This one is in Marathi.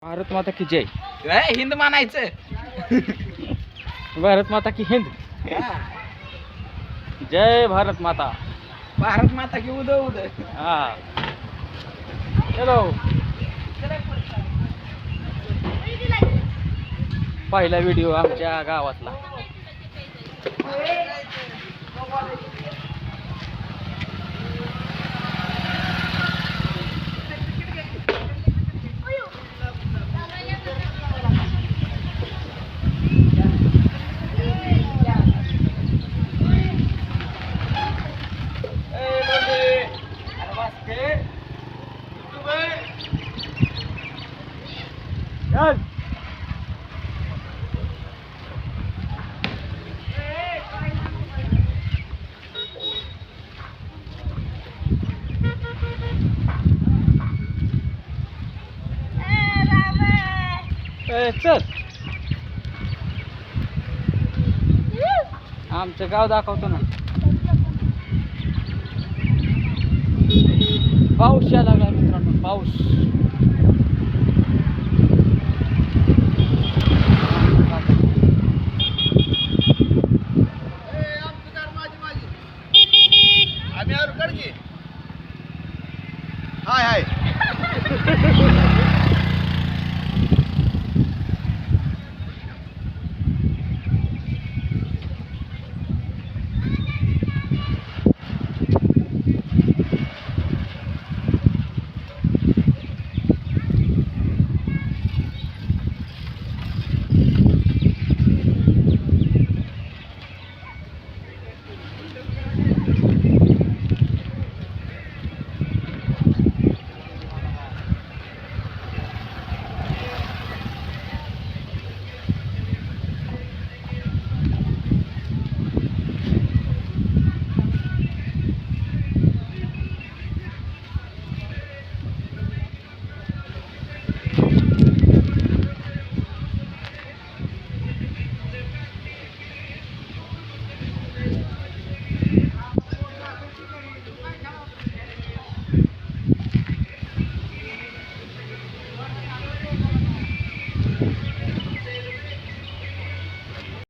भारत माता की जय. हिंद मानायचं. भारत माता की हिंद. जय भारत माता. भारत माता की उदो उद. हा चलो. पहिला व्हिडिओ आमच्या गावातला. चल. चल. आमचं गाव दाखवतो ना. पाऊस यायला लागला मित्रांनो, पाऊस.